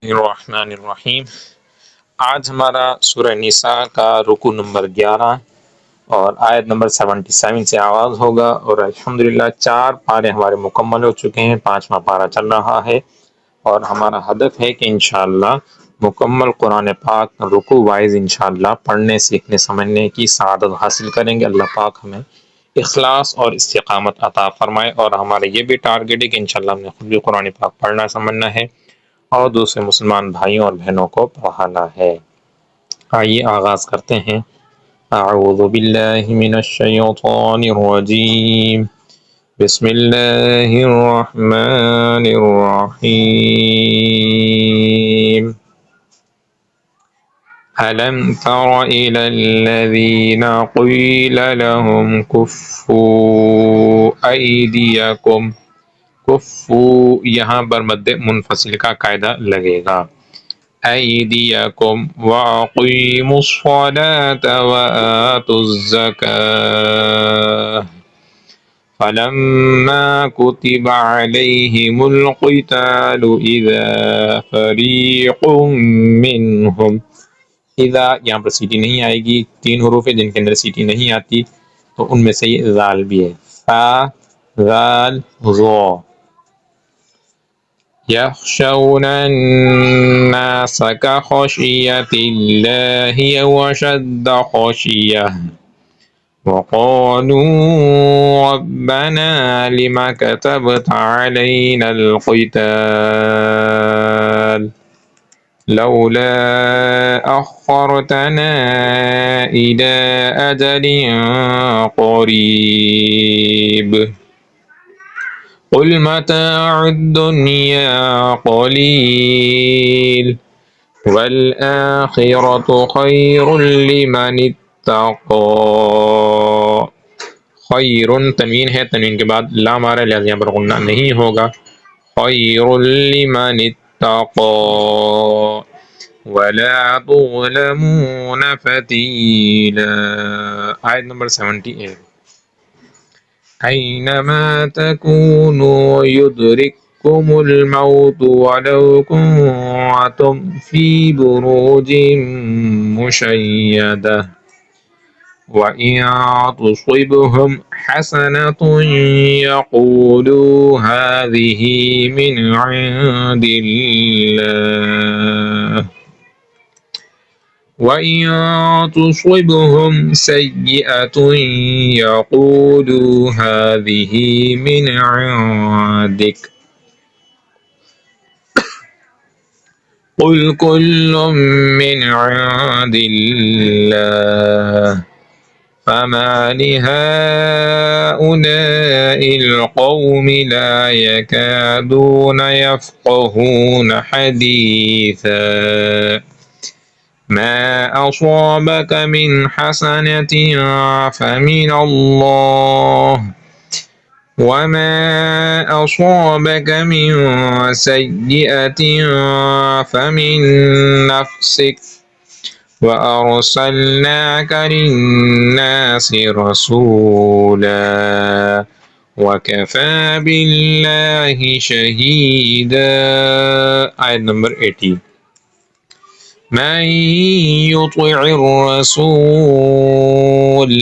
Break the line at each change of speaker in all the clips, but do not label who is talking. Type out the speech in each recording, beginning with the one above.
बिस्मिल्लाहिर्रहमानिर्रहीम। आज हमारा सूरह निसा का रुकू नंबर 11 और आयत नंबर 77 से आगाज होगा और अल्हम्दुलिल्लाह 4 पारे हमारे मुकम्मल हो चुके हैं, 5वां पारा चल रहा है और हमारा हदफ है कि इंशाअल्लाह मुकम्मल कुरान पाक रुकू वाइज इंशाअल्लाह पढ़ने, सीखने, समझने की सआदत हासिल करेंगे। अल्लाह पाक हमें इखलास और इस्तिकामत अता फरमाए और हमारा ये भी टारगेट है कि इंशाअल्लाह हमने खुद भी कुरान पाक पढ़ना, समझना है और दूसरे मुसलमान भाइयों और बहनों को पढ़ाना है। आइए आगाज करते हैं। अऊज़ु बिल्लाहि मिनश शैतानिर रजीम। बिस्मिल्लाहिर रहमानिर रहीम। अलम तर इलल्लज़ीना क़ील लहुम कुफ़्फ़ू अयदियकुम। कुफ़्फ़ू यहाँ पर मद्दे मुनफ़सिल का कायदा लगेगा। अयदियकुम व अक़ीमुस्सलात व आतुज़्ज़काह फलम्मा कुतिबा अलैहिमुल क़ितालु इज़ा फ़रीक़ुम मिनहुम। इज़ा यहाँ पर सीटी नहीं आएगी, 3 हुरूफ है जिनके अंदर सीटी नहीं आती तो उनमें से ये ज़ाल भी है। फ़ा ज़ाल ज़ो। यख़शौनन्नास कख़शियतिल्लाहि अव अशद्द ख़शिय्यह वक़ालू रब्बना लिम कतबता अलैनल क़िताल लौला अख़्ख़रतना इला अजलिन क़रीब क़ुल मताउद्दुन्या क़लील वल आख़िरतु ख़ैरुल लिमनित्तक़ा। खैरुन तनवीन है, तनवीन के बाद लाम आ रहा है, लिहाज़ा यहाँ पर गुन्ना नहीं होगा। खैरुल लिमनित्तक़ा वला तुज़लमून फ़तीला। आयत नंबर 78। ऐनमा तकूनु युदरिक्कुमुल मौतु वलौ कुन्तुम फ़ी बुरूजिन मुशय्यदह वइन तुसिबहुम हसनतुन यक़ूलू हाज़िही मिन इंदिल्लाह वइन तुसिबहुम सय्यअतुन यक़ूलू हाज़िही मिन इंदिक क़ुल कुल्लुम मिन इंदिल्लाह फमाल हाउलाइल क़ौमि ला यकादून यफ़क़हून हदीसा मा असाबक मिन हसनतिन फमिनल्लाह वमा असाबक मिन सय्यअतिन फमिन नफ्सिक वअरसलनाक लिन्नासि रसूला वकफ़ा बिल्लाहि शहीदा। आयत नंबर 80। मन युतिइर रसूल।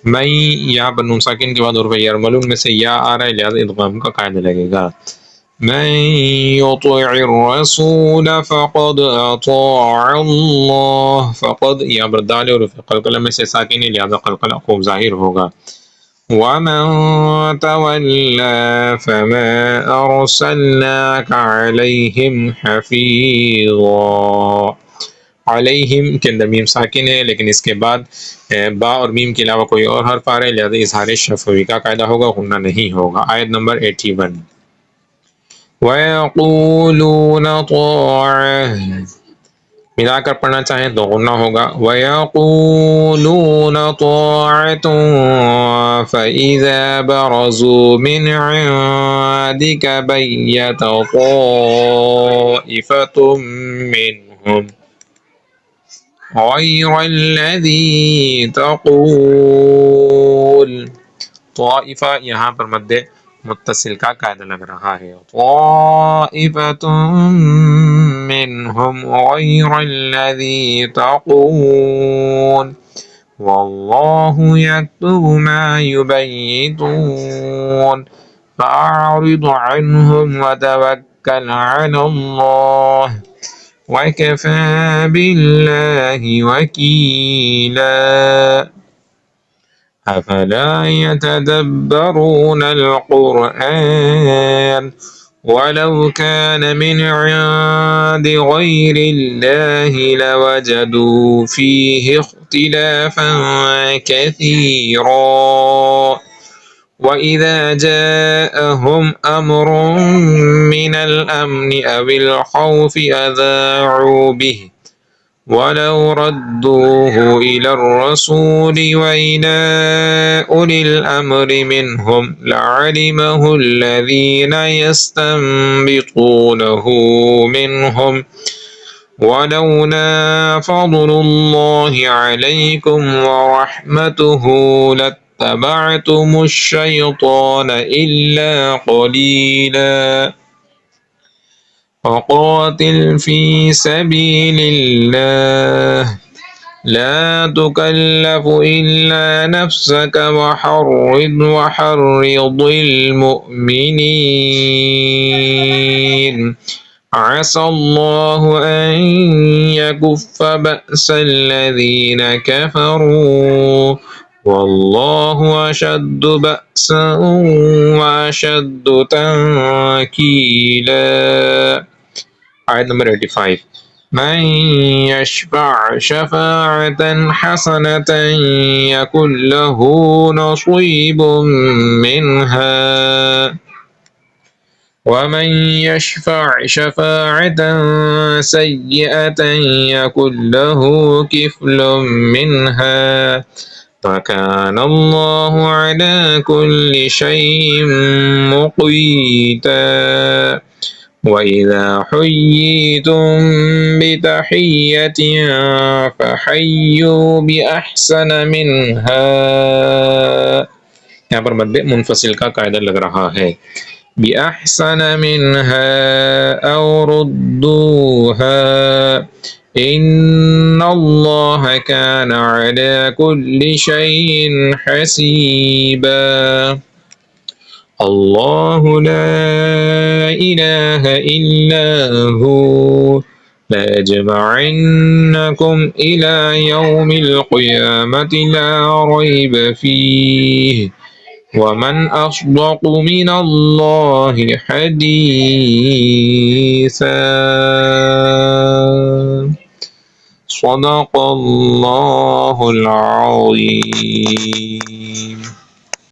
मैं यहाँ पर नून साकिन के बाद और यरमलून में से या आ रहा है, लिहाजा इदगाम का कायदा लगेगा। मन युतिइर रसूल फ़क़द अताअल्लाह। फ़क़द यहाँ पर दाल और क़लक़ला में से साकिन है, लिहाजा क़लक़ला खूब ज़ाहिर होगा। वमन तवल्ला फमा अरसलनाक अलैहिम हफ़ीज़ा। अलैहिम के अंदर मीम साकिन है, लेकिन इसके बाद बा और मीम के अलावा कोई और हर्फ आ रहा है, लिहाजा इज़हार शफ़वी का कायदा होगा, गुन्ना नहीं होगा। आयत नंबर 81। वयक़ूलून ताअह। मिलाकर पढ़ना चाहें तो गुन्ना होगा। वयक़ूलून ताअतुन फ़इज़ा बरज़ू मिन इंदिक बय्यत ताइफ़तुम मिनहुम ग़ैरल्लज़ी तक़ूल। ताइफ़ा यहाँ पर मुत्तसिल का कायदा लग रहा है। ताइफ़तुम منهم غير الذي تقول والله يكتب ما يبيتون فأعرض عنهم وتوكل على الله وكفى بالله وكيلا أفلا يتدبرون القرآن ولو كان من عند غير الله لوجدوا فيه اختلافا كثيرا وإذا جاءهم أمر من الأمن أو الخوف أذاعوا به ولو ردوه إلى الرسول وإلى أولي الأمر منهم لعلمه الذين يستنبطونه منهم ولولا فضل الله عليكم ورحمته لاتبعتم الشيطان إلا قليلا وقاتل في سبيل الله لا تكلف إلا نفسك وحرض المؤمنين عسى الله أن يكف بأس الذين كفروا والله أشد بأسا وأشد تنكيلا. آية نمبر 85 من يشفع شفاعة حسنة يكن له نصيب منها ومن يشفع شفاعة سيئة يكن له كفل منها وكان الله على كل شيء مقيتا وإذا حييتم بتحية فحيوا بأحسن منها. यहाँ पर मद्दे मुनफसिल का कायदा लग रहा है بأحسن منها أو ردوها إن الله كان على كل شيء حسيبا. الله لا إله إلا هو ليجمعنكم إلى يوم القيامة لا ريب فيه ومن أصدق من الله حديثا. صدق الله العظيم.